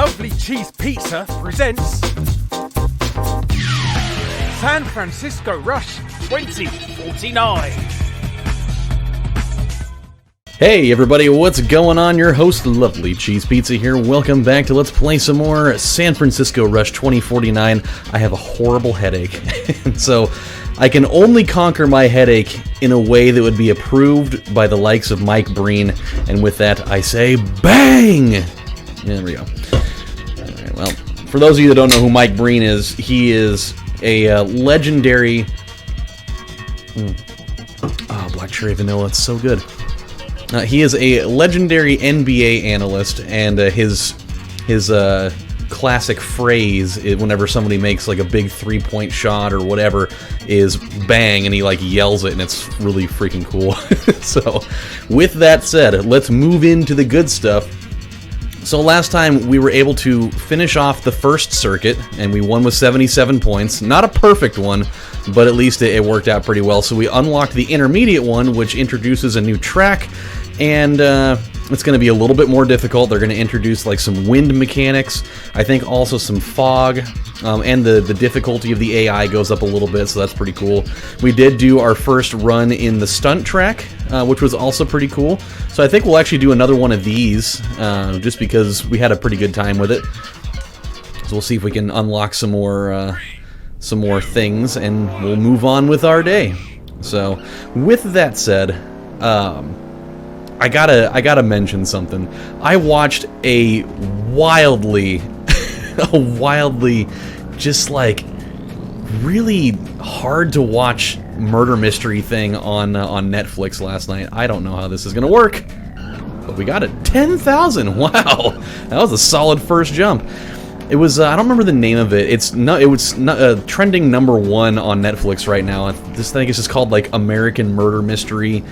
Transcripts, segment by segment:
Lovely Cheese Pizza presents San Francisco Rush 2049. Hey everybody, what's going on? Your host, Lovely Cheese Pizza here. Welcome back to Let's Play some more San Francisco Rush 2049. I have a horrible headache, and so I can only conquer my headache in a way that would be approved by the likes of Mike Breen, and with that, I say bang! There we go. Alright, well, for those of you that don't know who Mike Breen is, he is a legendary... Oh, Black Cherry Vanilla, it's so good. He is a legendary NBA analyst, and his classic phrase is whenever somebody makes like a big three-point shot or whatever is bang, and he like yells it, and it's really freaking cool. So, with that said, let's move into the good stuff. So last time we were able to finish off the first circuit, and we won with 77 points. Not a perfect one, but at least it worked out pretty well. So we unlocked the intermediate one, which introduces a new track, and it's going to be a little bit more difficult. They're going to introduce like some wind mechanics, I think also some fog, and the difficulty of the AI goes up a little bit, so that's pretty cool. We did do our first run in the stunt track, which was also pretty cool. So I think we'll actually do another one of these, just because we had a pretty good time with it. So we'll see if we can unlock some more things, and we'll move on with our day. So with that said, I gotta mention something. I watched a wildly, just like really hard to watch murder mystery thing on Netflix last night. I don't know how this is gonna work, but we got it. 10,000. Wow, that was a solid first jump. It was I don't remember the name of it. It was trending #1 on Netflix right now. This thing is just called like American Murder Mystery.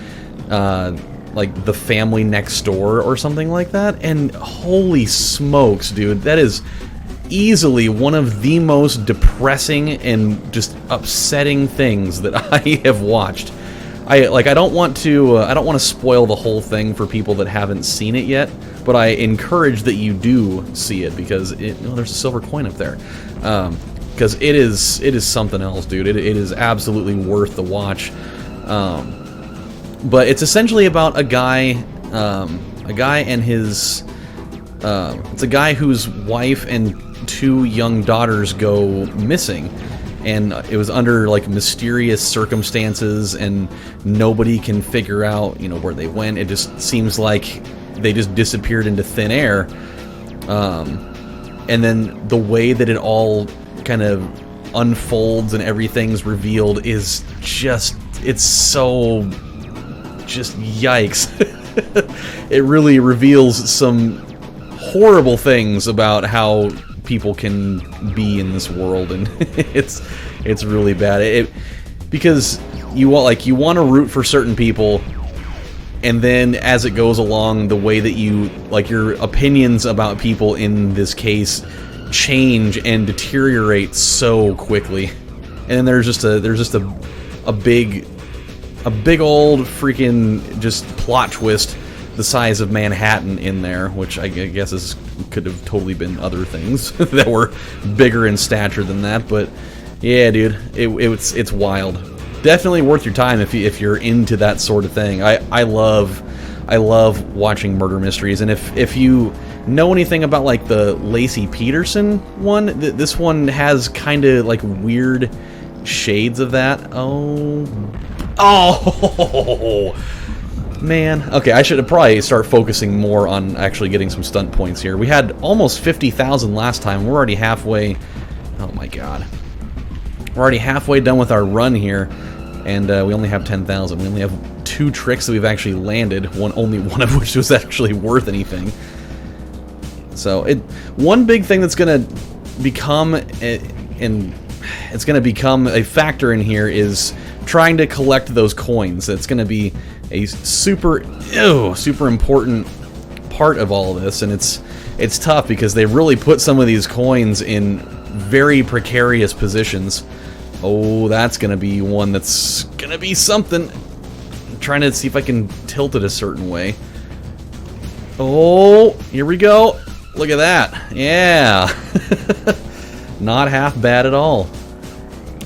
Like The Family Next Door or something like that, and holy smokes, dude, that is easily one of the most depressing and just upsetting things that I have watched. I don't want to spoil the whole thing for people that haven't seen it yet, but I encourage that you do see it, because there's a silver coin up there, because it is something else, dude. It is absolutely worth the watch. But it's essentially about a guy and his, it's a guy whose wife and 2 young daughters go missing, and it was under like mysterious circumstances, and nobody can figure out, where they went. It just seems like they just disappeared into thin air, and then the way that it all kind of unfolds and everything's revealed is just, it's so... just yikes. It really reveals some horrible things about how people can be in this world, and it's really bad. Because you want to root for certain people, and then as it goes along, the way that your opinions about people in this case change and deteriorate so quickly. And then there's just a big old freaking just plot twist the size of Manhattan in there, which I guess could have totally been other things that were bigger in stature than that. But yeah, dude, it's wild. Definitely worth your time if you're into that sort of thing. I love watching murder mysteries, and if you know anything about like the Lacey Peterson one, this one has kind of like weird shades of that. Oh, man. Okay, I should probably start focusing more on actually getting some stunt points here. We had almost 50,000 last time. We're already halfway... Oh, my God. We're already halfway done with our run here, and we only have 10,000. We only have 2 tricks that we've actually landed, only one of which was actually worth anything. So, one big thing that's going to become... it's going to become a factor in here is trying to collect those coins. It's going to be a super important part of all of this, and it's tough because they really put some of these coins in very precarious positions. Oh, that's going to be one that's going to be something. I'm trying to see if I can tilt it a certain way. Oh, here we go. Look at that. Yeah. Not half bad at all.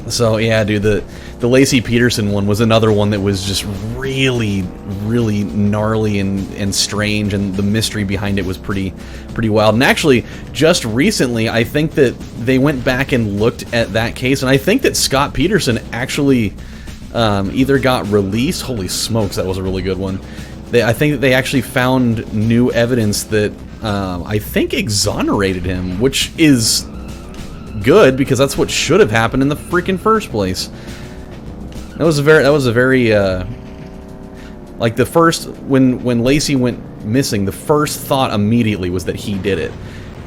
So, yeah, dude, the Lacey Peterson one was another one that was just really, really gnarly and strange, and the mystery behind it was pretty wild. And actually, just recently, I think that they went back and looked at that case, and I think that Scott Peterson actually either got released. Holy smokes, that was a really good one. I think that they actually found new evidence that I think exonerated him, which is good, because that's what should have happened in the freaking first place. That was a very like the first, when Lacey went missing, the first thought immediately was that he did it.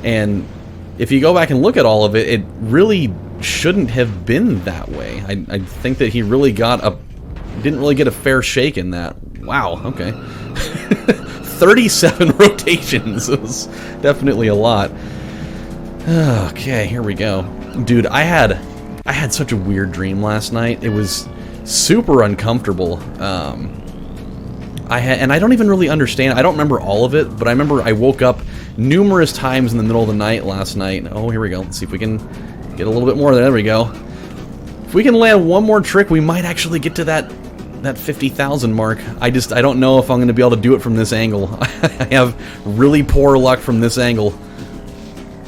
And if you go back and look at all of it, it really shouldn't have been that way. I think that he really didn't really get a fair shake in that. Wow, okay. 37 rotations. It was definitely a lot. Okay, here we go. Dude, I had such a weird dream last night. It was super uncomfortable. And I don't even really understand. I don't remember all of it, but I remember I woke up numerous times in the middle of the night last night. Oh, here we go. Let's see if we can get a little bit more there. There we go. If we can land one more trick, we might actually get to that 50,000 mark. I don't know if I'm going to be able to do it from this angle. I have really poor luck from this angle.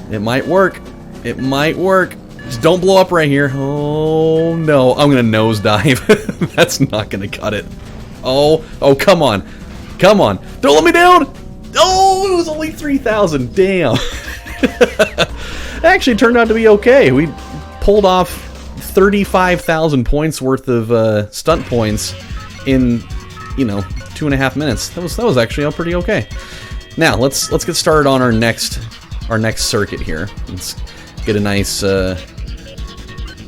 It might work. It might work. Just don't blow up right here. Oh, no. I'm going to nosedive. That's not going to cut it. Oh, come on. Come on. Don't let me down. Oh, it was only 3,000. Damn. It actually turned out to be okay. We pulled off 35,000 points worth of stunt points in, 2.5 minutes. That was actually pretty okay. Now, let's get started on our next circuit here. Let's get a nice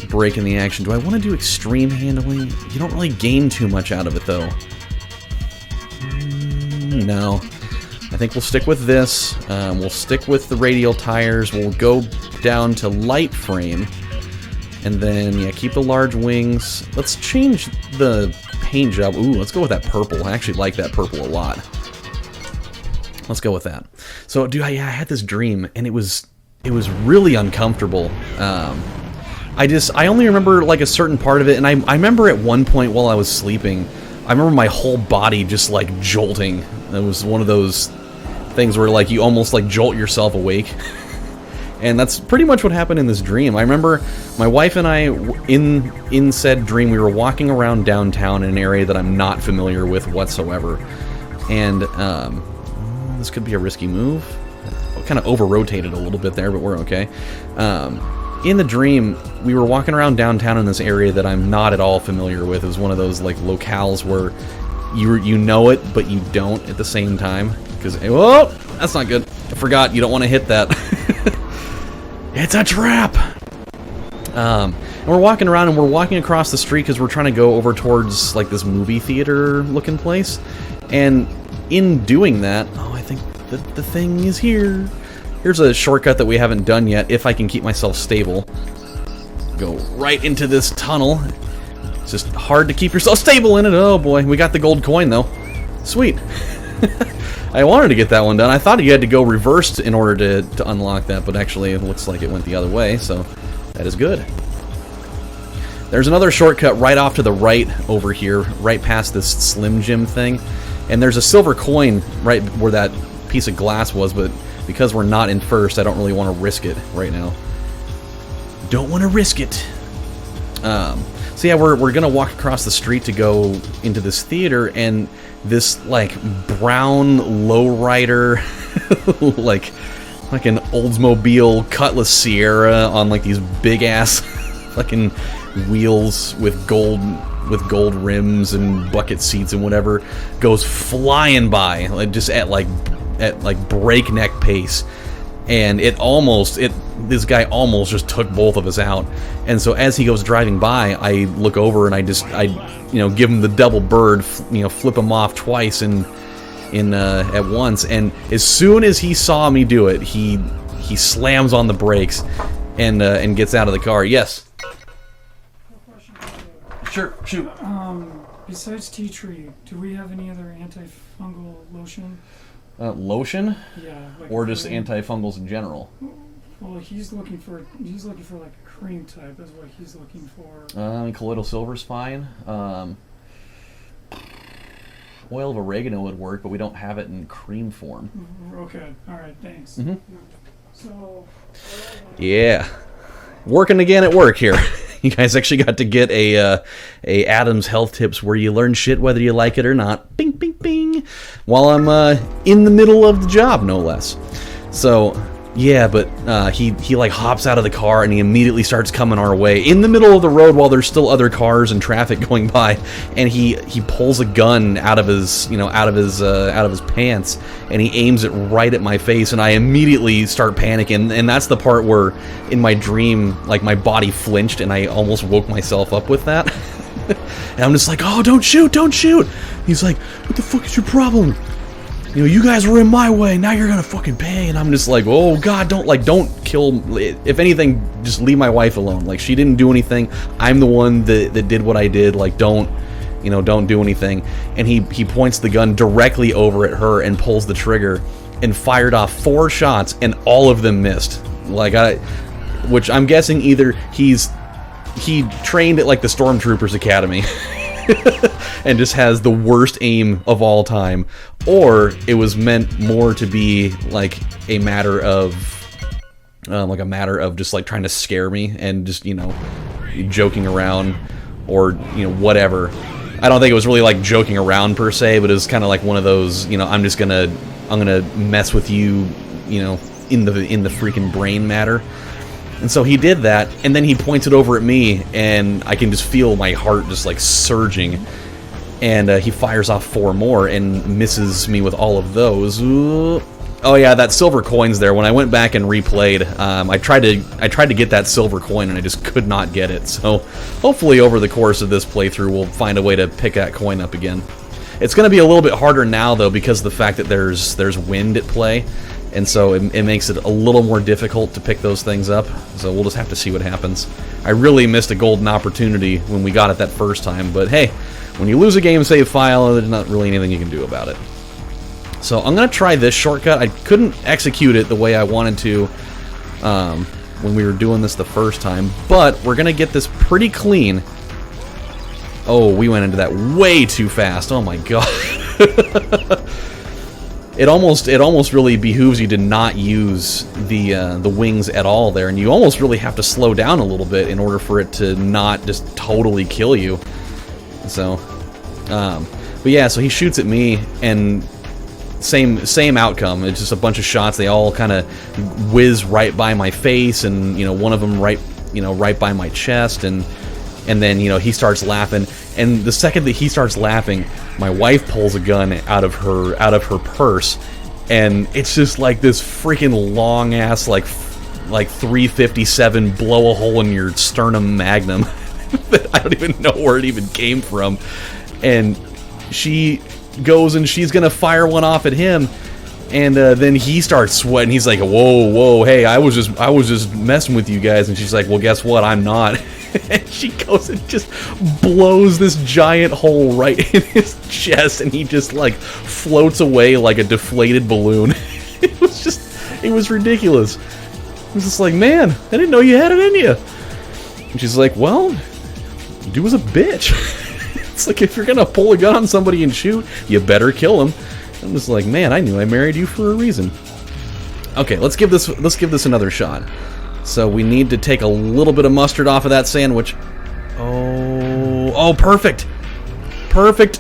break in the action. Do I want to do extreme handling? You don't really gain too much out of it, though. No. I think we'll stick with this. We'll stick with the radial tires. We'll go down to light frame. And then, yeah, keep the large wings. Let's change the paint job. Ooh, let's go with that purple. I actually like that purple a lot. Let's go with that. So, dude, I had this dream, and it was really uncomfortable. I only remember, like, a certain part of it, and I remember at one point while I was sleeping, I remember my whole body just, like, jolting. It was one of those things where, like, you almost, like, jolt yourself awake. And that's pretty much what happened in this dream. I remember my wife and I, in said dream, we were walking around downtown in an area that I'm not familiar with whatsoever. And, this could be a risky move. Kind of over-rotated a little bit there, but we're okay. In the dream, we were walking around downtown in this area that I'm not at all familiar with. It was one of those, like, locales where you know it, but you don't at the same time. Because, whoa, that's not good. I forgot, you don't want to hit that. It's a trap! And we're walking around, and we're walking across the street because we're trying to go over towards, like, this movie theater-looking place. And in doing that, oh, I think that the thing is here. Here's a shortcut that we haven't done yet, if I can keep myself stable. Go right into this tunnel. It's just hard to keep yourself stable in it. Oh, boy. We got the gold coin, though. Sweet. I wanted to get that one done. I thought you had to go reversed in order to unlock that, but actually it looks like it went the other way, so that is good. There's another shortcut right off to the right over here, right past this Slim Jim thing. And there's a silver coin right where that piece of glass was, but because we're not in first, I don't really want to risk it right now. Don't want to risk it. So yeah, we're gonna walk across the street to go into this theater, and this, like, brown lowrider, like an Oldsmobile Cutlass Sierra on, like, these big ass fucking wheels with gold rims and bucket seats and whatever, goes flying by, like, just at breakneck pace. And this guy almost just took both of us out. And so as he goes driving by, I look over and I give him the double bird, flip him off twice at once. And as soon as he saw me do it, he slams on the brakes and gets out of the car. Yes. Sure, shoot. Besides tea tree, do we have any other antifungal lotion? Lotion? Yeah. Like Or just cream. antifungals in general? Well, he's looking for like a cream type. That's what he's looking for. Colloidal silver's fine. Oil of oregano would work, but we don't have it in cream form. Okay. All right. Thanks. Mm-hmm. So. Yeah. Working again at work here. You guys actually got to get a Adam's Health Tips where you learn shit whether you like it or not. Bing, bing, bing. While I'm in the middle of the job, no less. So, yeah, but he like hops out of the car and he immediately starts coming our way in the middle of the road while there's still other cars and traffic going by, and he pulls a gun out of his pants and he aims it right at my face, and I immediately start panicking, and that's the part where in my dream like my body flinched and I almost woke myself up with that. And I'm just like, oh, don't shoot, don't shoot. He's like, what the fuck is your problem? You know, you guys were in my way, now you're gonna fucking pay. And I'm just like, oh god, don't kill. If anything, just leave my wife alone. Like, she didn't do anything. I'm the one that did what I did. Like, don't do anything. And he points the gun directly over at her and pulls the trigger and fired off 4 shots, and all of them missed. Which I'm guessing either he trained at like the Stormtroopers Academy and just has the worst aim of all time, or it was meant more to be like a matter of just like trying to scare me and just, you know, joking around, or, you know, whatever. I don't think it was really like joking around per se, but it was kind of like one of those, you know, I'm gonna mess with you, you know, in the freaking brain matter. And so he did that, and then he points it over at me, and I can just feel my heart just like surging. And he fires off 4 more and misses me with all of those. Ooh. Oh yeah, that silver coin's there. When I went back and replayed, I tried to get that silver coin and I just could not get it. So hopefully over the course of this playthrough we'll find a way to pick that coin up again. It's going to be a little bit harder now though, because of the fact that there's wind at play. And so it makes it a little more difficult to pick those things up. So we'll just have to see what happens. I really missed a golden opportunity when we got it that first time. But hey, when you lose a game save file, there's not really anything you can do about it. So I'm going to try this shortcut. I couldn't execute it the way I wanted to when we were doing this the first time. But we're going to get this pretty clean. Oh, we went into that way too fast. Oh my god. It almost really behooves you to not use the wings at all there, and you almost really have to slow down a little bit in order for it to not just totally kill you. So, but yeah, so he shoots at me, and same outcome. It's just a bunch of shots. They all kind of whiz right by my face, and, you know, one of them right by my chest, and then, you know, he starts laughing, and the second that he starts laughing, my wife pulls a gun out of her purse, and it's just like this freaking long ass like 357 blow a hole in your sternum magnum that I don't even know where it even came from. And she goes and she's gonna fire one off at him, and then he starts sweating. He's like, whoa, hey, I was just messing with you guys. And she's like, well, guess what, I'm not. And she goes and just blows this giant hole right in his chest, and he just like floats away like a deflated balloon. It was ridiculous. It was just like, man, I didn't know you had it in you. And she's like, well, dude was a bitch. It's like, if you're gonna pull a gun on somebody and shoot, you better kill him. I'm just like, man, I knew I married you for a reason. Okay, let's give this another shot. So we need to take a little bit of mustard off of that sandwich. Oh, perfect. Perfect.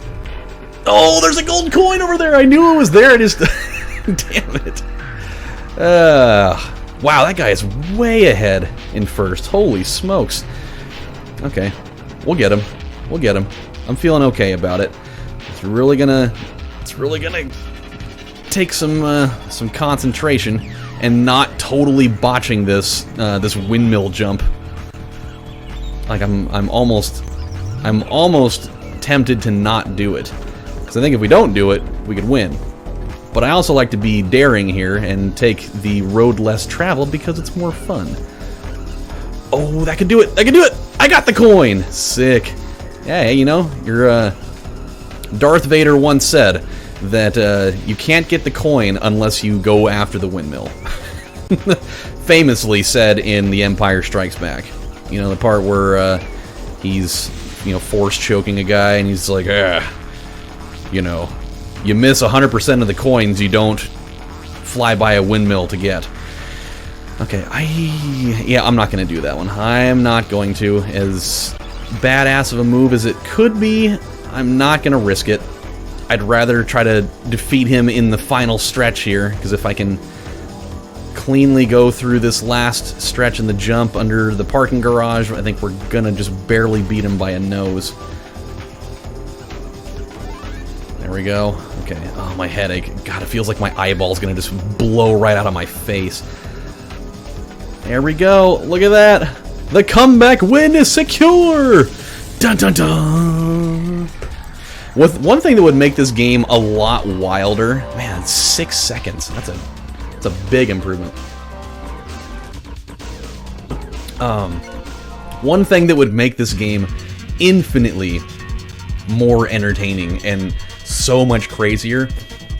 Oh, there's a gold coin over there. I knew it was there. I just... Damn it. Wow, that guy is way ahead in first. Holy smokes. Okay, we'll get him. We'll get him. I'm feeling okay about it. It's really gonna take some concentration and not totally botching this windmill jump. Like I'm almost tempted to not do it, because I think if we don't do it, we could win. But I also like to be daring here and take the road less traveled because it's more fun. Oh, that could do it! I can do it! I got the coin! Sick. Yeah, you know, your Darth Vader once said, that you can't get the coin unless you go after the windmill. Famously said in The Empire Strikes Back. You know, the part where he's, you know, force choking a guy and he's like, you know, you miss 100% of the coins you don't fly by a windmill to get. Okay, yeah, I'm not going to do that one. I'm not going to. As badass of a move as it could be, I'm not going to risk it. I'd rather try to defeat him in the final stretch here, because if I can cleanly go through this last stretch in the jump under the parking garage, I think we're going to just barely beat him by a nose. There we go. Okay. Oh, my headache. God, it feels like my eyeball's going to just blow right out of my face. There we go. Look at that. The comeback win is secure! Dun dun dun! With one thing that would make this game a lot wilder, man, 6 seconds. That's a big improvement. One thing that would make this game infinitely more entertaining and so much crazier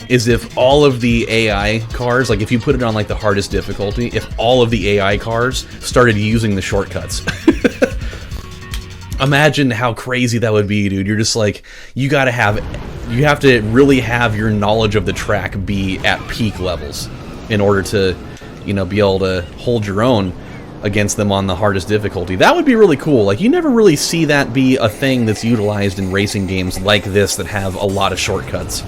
is if all of the AI cars, like if you put it on like the hardest difficulty, if all of the AI cars started using the shortcuts. Imagine how crazy that would be, dude. You're just like, you have to really have your knowledge of the track be at peak levels in order to, you know, be able to hold your own against them on the hardest difficulty. That would be really cool. Like, you never really see that be a thing that's utilized in racing games like this that have a lot of shortcuts.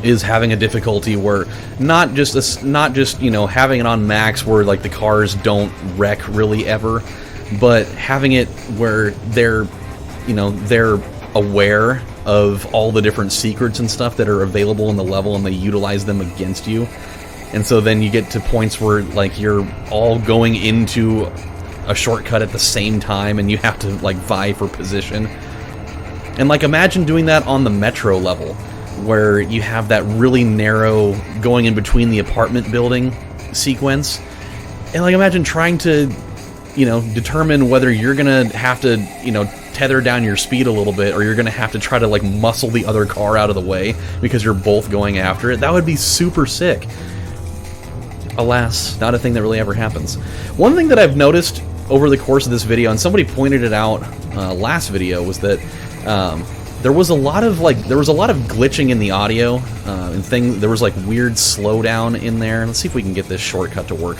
Is having a difficulty where not just you know, having it on max where like the cars don't wreck really ever, but having it where they're, you know, they're aware of all the different secrets and stuff that are available in the level and they utilize them against you. And so then you get to points where like you're all going into a shortcut at the same time and you have to like vie for position. And like imagine doing that on the metro level where you have that really narrow going in between the apartment building sequence. And like imagine trying to, you know, determine whether you're gonna have to, you know, tether down your speed a little bit or you're gonna have to try to like muscle the other car out of the way because you're both going after it. That would be super sick. Alas, not a thing that really ever happens. One thing that I've noticed over the course of this video, and somebody pointed it out last video, was that there was a lot of glitching in the audio, and there was like weird slowdown in there. Let's see if we can get this shortcut to work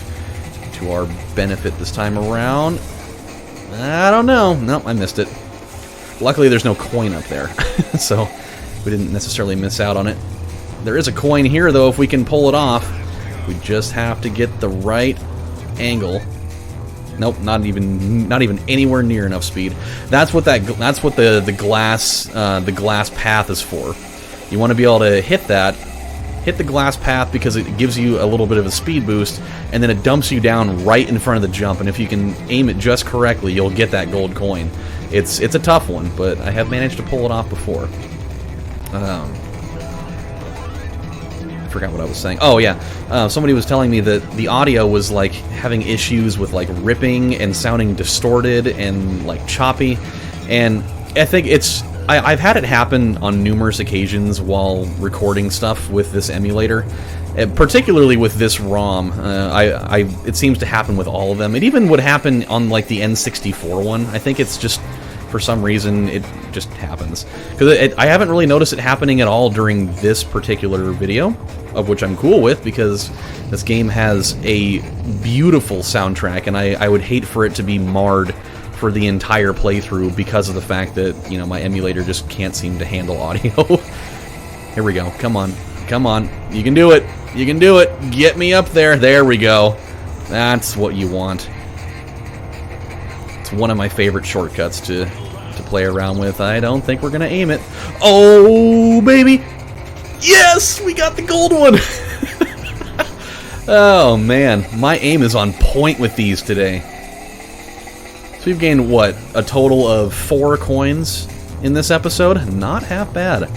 to our benefit this time around. I don't know. Nope, I missed it. Luckily, there's no coin up there, so we didn't necessarily miss out on it. There is a coin here, though, if we can pull it off. We just have to get the right angle. Nope, not even anywhere near enough speed. That's what the glass path is for. You want to be able to hit the glass path because it gives you a little bit of a speed boost, and then it dumps you down right in front of the jump. And if you can aim it just correctly, you'll get that gold coin. It's a tough one, but I have managed to pull it off before. Forgot what I was saying. Oh yeah, somebody was telling me that the audio was like having issues with like ripping and sounding distorted and like choppy, and I think I've had it happen on numerous occasions while recording stuff with this emulator, particularly with this ROM. It seems to happen with all of them. It even would happen on like the N64 one. I think it's just, for some reason, it just happens. Because I haven't really noticed it happening at all during this particular video, of which I'm cool with, because this game has a beautiful soundtrack, and I would hate for it to be marred for the entire playthrough because of the fact that, you know, my emulator just can't seem to handle audio. Here we go. Come on. Come on. You can do it. You can do it. Get me up there. There we go. That's what you want. It's one of my favorite shortcuts to play around with. I don't think we're gonna aim it. Oh, baby! Yes! We got the gold one! Oh, man. My aim is on point with these today. So we've gained, what, a total of 4 coins in this episode? Not half bad.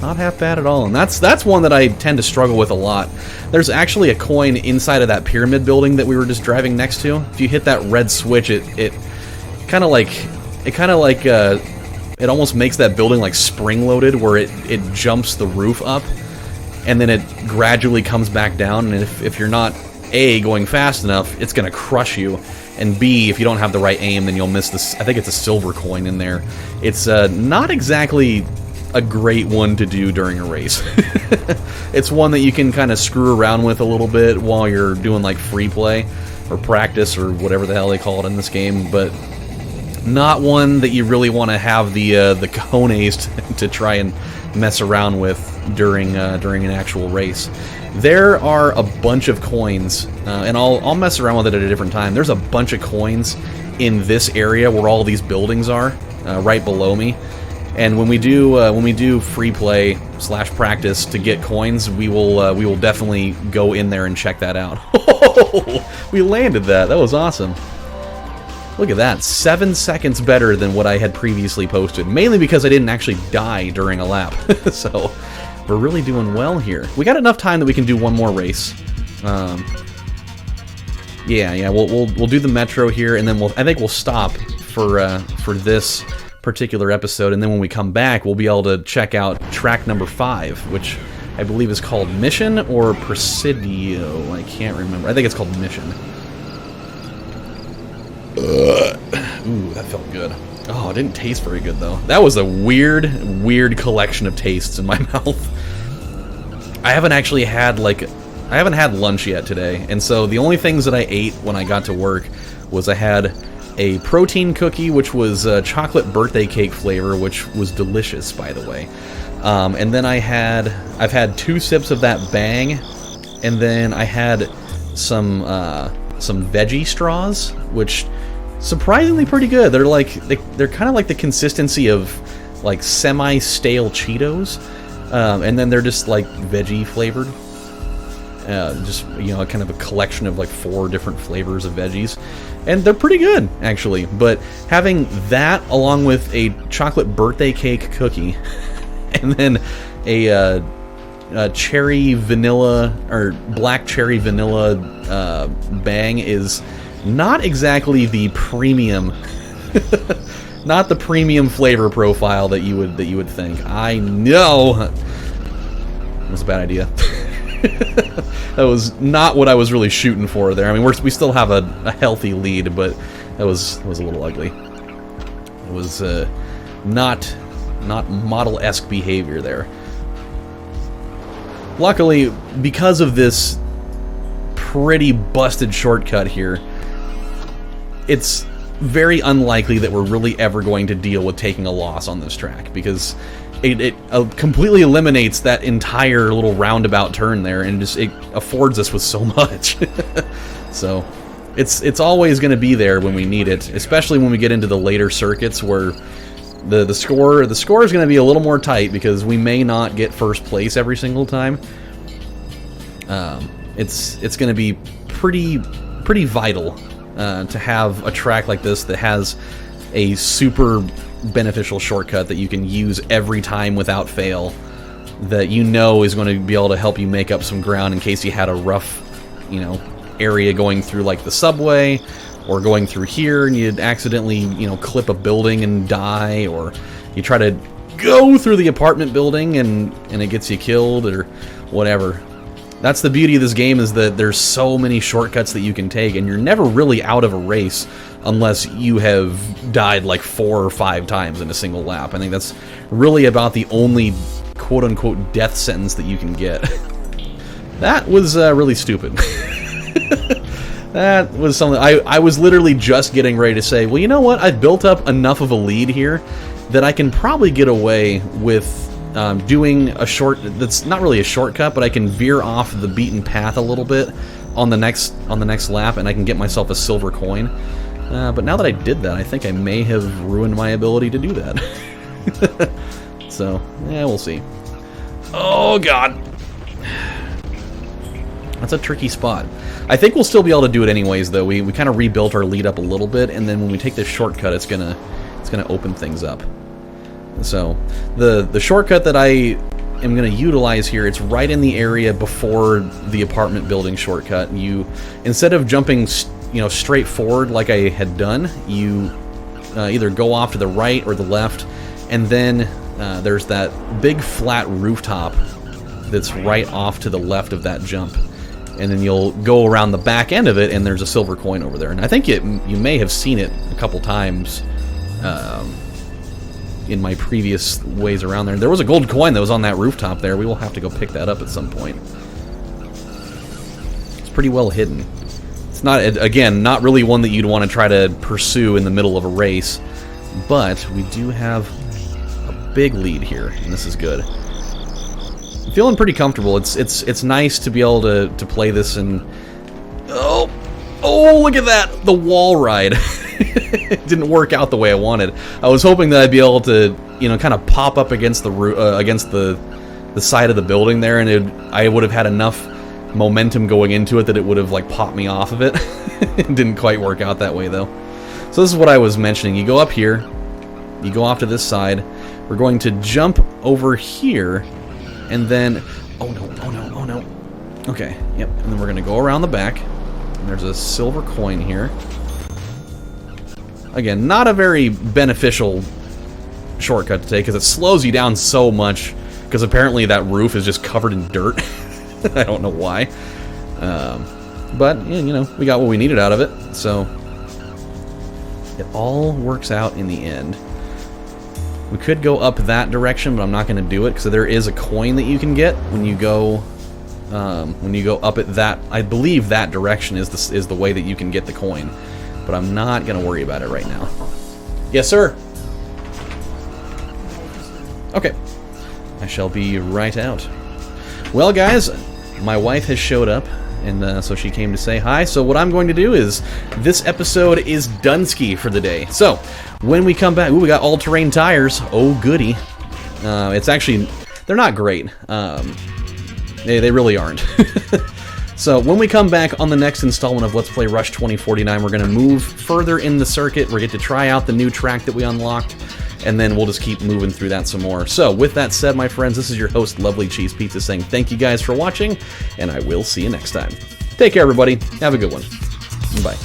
Not half bad at all. And that's one that I tend to struggle with a lot. There's actually a coin inside of that pyramid building that we were just driving next to. If you hit that red switch, it kind of like It almost makes that building like spring-loaded, where it jumps the roof up, and then it gradually comes back down, and if you're not, A, going fast enough, it's going to crush you, and B, if you don't have the right aim, then you'll miss this. I think it's a silver coin in there. It's not exactly a great one to do during a race. It's one that you can kind of screw around with a little bit while you're doing like free play or practice or whatever the hell they call it in this game, but not one that you really want to have the cojones to try and mess around with during an actual race. There are a bunch of coins, and I'll mess around with it at a different time. There's a bunch of coins in this area where all these buildings are, right below me. And when we do free play / practice to get coins, we will definitely go in there and check that out. We landed that. That was awesome. Look at that, 7 seconds better than what I had previously posted, mainly because I didn't actually die during a lap. So we're really doing well here. We got enough time that we can do one more race. Yeah, we'll do the metro here, and then I think we'll stop for this particular episode, and then when we come back, we'll be able to check out track number 5, which I believe is called Mission or Presidio. I can't remember. I think it's called Mission. Ooh, that felt good. Oh, it didn't taste very good though. That was a weird collection of tastes in my mouth. I haven't had lunch yet today, and so the only things that I ate when I got to work was I had a protein cookie, which was chocolate birthday cake flavor, which was delicious, by the way. And then I've had 2 sips of that Bang, and then I had some veggie straws, which surprisingly pretty good. They're kind of like the consistency of like semi-stale Cheetos, and then they're just like veggie flavored. Just, you know, kind of a collection of like 4 different flavors of veggies, and they're pretty good actually. But having that along with a chocolate birthday cake cookie and then a cherry vanilla or black cherry vanilla Bang is not exactly the premium not the premium flavor profile that you would think. I know it was a bad idea. That was not what I was really shooting for there. I mean, we still have a healthy lead, but that was a little ugly. It was not model-esque behavior there. Luckily, because of this pretty busted shortcut here, it's very unlikely that we're really ever going to deal with taking a loss on this track, because it completely eliminates that entire little roundabout turn there, and it affords us with so much. So it's always going to be there when we need it, especially when we get into the later circuits where the score is going to be a little more tight, because we may not get first place every single time. It's going to be pretty vital to have a track like this that has a super beneficial shortcut that you can use every time without fail, that you know is going to be able to help you make up some ground in case you had a rough, you know, area going through like the subway, or going through here and you'd accidentally, you know, clip a building and die, or you try to go through the apartment building and it gets you killed or whatever. That's the beauty of this game, is that there's so many shortcuts that you can take, and you're never really out of a race unless you have died like 4 or 5 times in a single lap. I think that's really about the only quote-unquote death sentence that you can get. That was really stupid. That was something I was literally just getting ready to say, well, you know what? I've built up enough of a lead here that I can probably get away with doing a short that's not really a shortcut, but I can veer off the beaten path a little bit on the next lap, and I can get myself a silver coin. But now that I did that, I think I may have ruined my ability to do that. So, yeah, we'll see. Oh, God. That's a tricky spot. I think we'll still be able to do it anyways, though. We kind of rebuilt our lead up a little bit, and then when we take this shortcut, it's gonna open things up. So, the shortcut that I am going to utilize here, it's right in the area before the apartment building shortcut. You, instead of jumping, you know, straight forward like I had done, you either go off to the right or the left, and then there's that big flat rooftop that's right off to the left of that jump. And then you'll go around the back end of it, and there's a silver coin over there. And I think you may have seen it a couple times in my previous ways around there. There was a gold coin that was on that rooftop there. We will have to go pick that up at some point. It's pretty well hidden. It's not, again, not really one that you'd want to try to pursue in the middle of a race, but we do have a big lead here, and this is good. I'm feeling pretty comfortable. It's nice to be able to play this and oh, look at that, the wall ride. It didn't work out the way I wanted. I was hoping that I'd be able to, you know, kind of pop up against the side of the building there, and I would have had enough momentum going into it that it would have like popped me off of it. It didn't quite work out that way though. So this is what I was mentioning. You go up here, you go off to this side. We're going to jump over here, and then oh no. Okay, yep. And then we're going to go around the back. And there's a silver coin here. Again, not a very beneficial shortcut to take because it slows you down so much. Because apparently that roof is just covered in dirt. I don't know why. But, yeah, you know, we got what we needed out of it. So, it all works out in the end. We could go up that direction, but I'm not going to do it because there is a coin that you can get when you go up at that. I believe that direction is the way that you can get the coin. But I'm not going to worry about it right now. Yes, sir. Okay. I shall be right out. Well, guys, my wife has showed up, and so she came to say hi. So what I'm going to do is, this episode is Dunsky for the day. So, when we come back, ooh, we got all-terrain tires. Oh, goody. It's actually, they're not great. They really aren't. So, when we come back on the next installment of Let's Play Rush 2049, we're going to move further in the circuit. We're going to try out the new track that we unlocked, and then we'll just keep moving through that some more. So, with that said, my friends, this is your host, LovelyCheesePizza, saying thank you guys for watching, and I will see you next time. Take care, everybody. Have a good one. Bye.